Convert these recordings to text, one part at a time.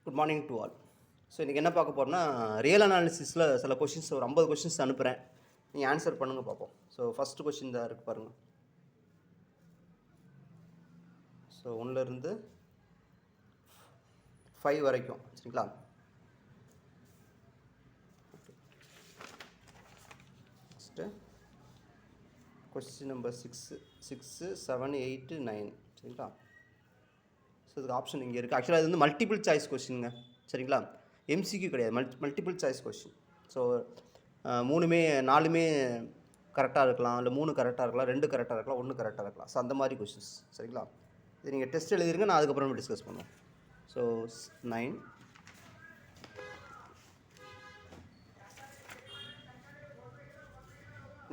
Good morning to all. So இன்றைக்கி என்ன பார்க்க போகிறோம்னா, ரியல் அனாலிசிஸில் சில கொஷின்ஸ் ஒரு 50 கொஷின்ஸ் அனுப்புகிறேன். நீங்கள் ஆன்சர் பண்ணுங்க பார்ப்போம். ஸோ ஃபஸ்ட்டு கொஷின் தான் இருக்குது பாருங்கள். ஸோ 1லேருந்து 5 வரைக்கும் சரிங்களா. ஃபஸ்ட்டு கொஸ்டின் நம்பர் 6, 7, 8, 9 சரிங்களா. ஸோ இதுக்கு ஆப்ஷன் இங்கே இருக்குது. ஆக்சுவலாக இது வந்து மல்டிபிள் சாய்ஸ் கொஸ்டினுங்க சரிங்களா. எம்சிக்யூ கிடையாது, மல்டிபிள் சாய்ஸ் கொஸ்டின். ஸோ 4மே கரெக்டாக இருக்கலாம், இல்லை 3 கரெக்டாக இருக்கலாம், 2 கரெக்டாக இருக்கலாம், 1 கரெக்டாக இருக்கலாம். ஸோ அந்த மாதிரி கொஸ்டின்ஸ் சரிங்களா. இது நீங்கள் டெஸ்ட் எழுதிருங்க, நான் அதுக்கப்புறம் டிஸ்கஸ் பண்ணுவோம். So 9,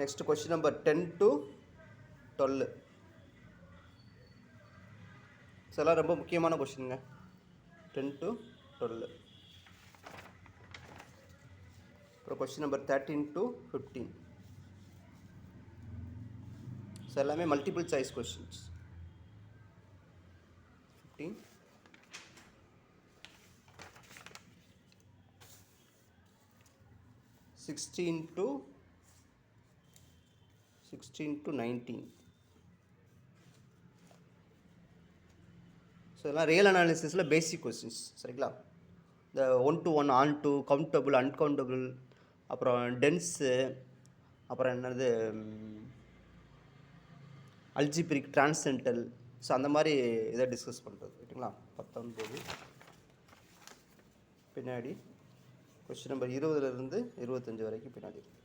next question number 10 to 12. So எல்லாம் ரொம்ப முக்கியமான கொஸ்டினுங்க. 10 to 12. அப்புறம் கொஸ்டின் நம்பர் 13 to 15. ஸோ எல்லாமே multiple choice questions. 15, 16 to 19. So இதெல்லாம் ரியல் அனாலிசிஸில் பேசிக் கொஸ்டின்ஸ் சரிங்களா. இந்த 1 to 1, on to, countable, uncountable, அப்புறம் டென்ஸு, அப்புறம் என்னது அல்ஜிப்ரிக், டிரான்சென்டல். ஸோ அந்த மாதிரி இதை டிஸ்கஸ் பண்ணுறது ரைட்டுங்களா. 19 பின்னாடி கொஸ்டின் நம்பர் 20லேருந்து 25 வரைக்கும் பின்னாடி இருக்குது.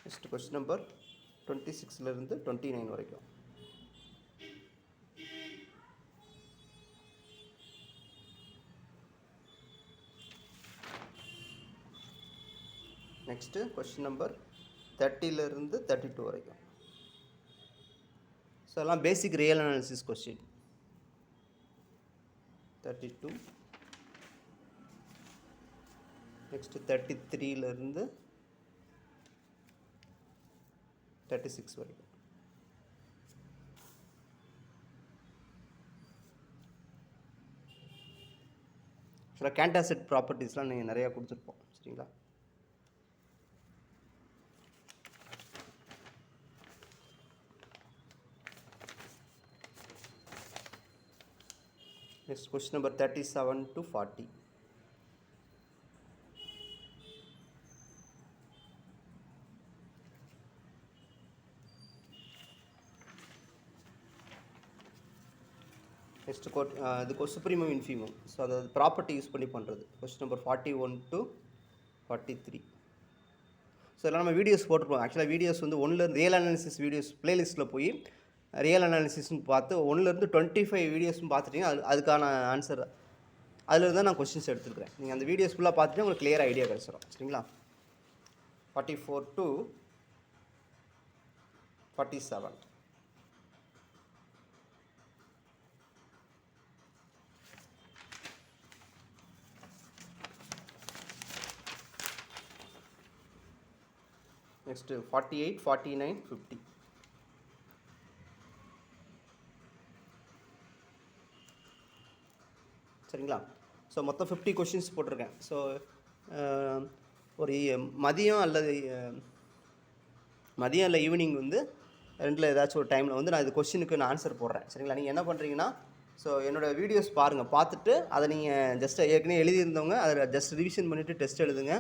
நெக்ஸ்ட் கொஸ்டின் நம்பர் 26லேருந்து 29 வரைக்கும். நெக்ஸ்ட்டு கொஸ்டின் நம்பர் 30லேருந்து 32 வரைக்கும். ஸோ எல்லாம் பேசிக் ரியல் அனாலிசிஸ் கொஸ்டின். 32, நெக்ஸ்ட்டு 33லேருந்து 36 வரைக்கும். ஆக்சுவலாக கேண்டாசெட் ப்ராப்பர்ட்டிஸ்லாம் நீங்கள் நிறையா கொடுத்துருப்போம் சரிங்களா. Next question number 37 to 40. Next இது சுப்ரீமம் இன்ஃபீமம். ஸோ அதை ப்ராப்பர்ட்டி யூஸ் பண்ணி பண்ணுறது. Question number 41 to 43. ஸோ எல்லாம் நம்ம வீடியோஸ் போட்டிருப்போம். ஆக்சுவலாக வீடியோஸ் வந்து 1லேருந்து ரியல் அனாலிசிஸ் வீடியோஸ் ப்ளேலிஸ்ட்டில் போய் ரியல் அனாலிசிஸ்ன்னு பார்த்து 1லேருந்து 25 வீடியோஸ்னு பார்த்துட்டிங்கன்னா அதுக்கான ஆன்சர் அதில் தான் நான் கொஸ்டின்ஸ் எடுத்துருக்கிறேன். நீங்கள் அந்த வீடியோஸ் ஃபுல்லாக பார்த்துட்டு உங்களுக்கு கிளியர் ஐடியா கிடச்சிடும் சரிங்களா. 44 to 47. நெக்ஸ்ட்டு 48, 49, 50. சரிங்களா. ஸோ மொத்தம் 50 கொஷின்ஸ் போட்டிருக்கேன். ஸோ ஒரு மதியம் இல்லை ஈவினிங் வந்து ரெண்டில் ஏதாச்சும் ஒரு டைமில் வந்து நான் இது கொஷினுக்கு நான் ஆன்சர் போடுறேன் சரிங்களா. நீங்கள் என்ன பண்ணுறீங்கன்னா, ஸோ என்னோடய வீடியோஸ் பாருங்கள், பார்த்துட்டு அதை நீங்கள் ஜஸ்ட் ஏற்கனவே எழுதியிருந்தவங்க அதை ஜஸ்ட் ரிவிஷன் பண்ணிவிட்டு டெஸ்ட் எழுதுங்க.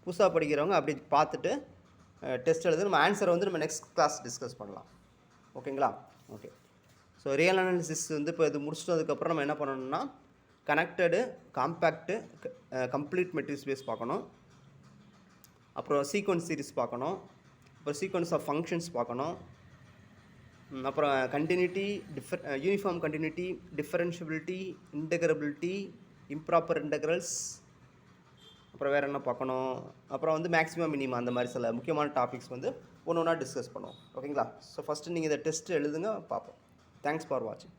புதுசாக படிக்கிறவங்க அப்படி பார்த்துட்டு டெஸ்ட் எழுது. நம்ம ஆன்சரை வந்து நம்ம நெக்ஸ்ட் கிளாஸ் டிஸ்கஸ் பண்ணலாம். ஓகேங்களா. ஓகே. ஸோ ரியல் அனாலிசிஸ் வந்து இப்போ இது முடிச்சிட்டதுக்கப்புறம் நம்ம என்ன பண்ணணும்னா, கனெக்டடு, காம்பேக்டு, கம்ப்ளீட் மெட்ரிக்ஸ் பேஸ் பார்க்கணும். அப்புறம் சீக்வன்ஸ் சீரிஸ் பார்க்கணும். அப்புறம் சீக்வன்ஸ் ஆஃப் ஃபங்க்ஷன்ஸ் பார்க்கணும். அப்புறம் continuity, uniform continuity, differentiability, integrability, improper integrals, அப்புறம் வேறு என்ன பார்க்கணும், அப்புறம் வந்து மேக்ஸிமம் மினிமம், அந்த மாதிரி சில முக்கியமான டாபிக்ஸ் வந்து ஒன்று ஒன்றா டிஸ்கஸ் பண்ணுவோம். ஓகேங்களா. ஸோ ஃபஸ்ட்டு நீங்கள் இதை டெஸ்ட்டு எழுதுங்க, பார்ப்போம். தேங்க்ஸ் ஃபார் வாட்சிங்.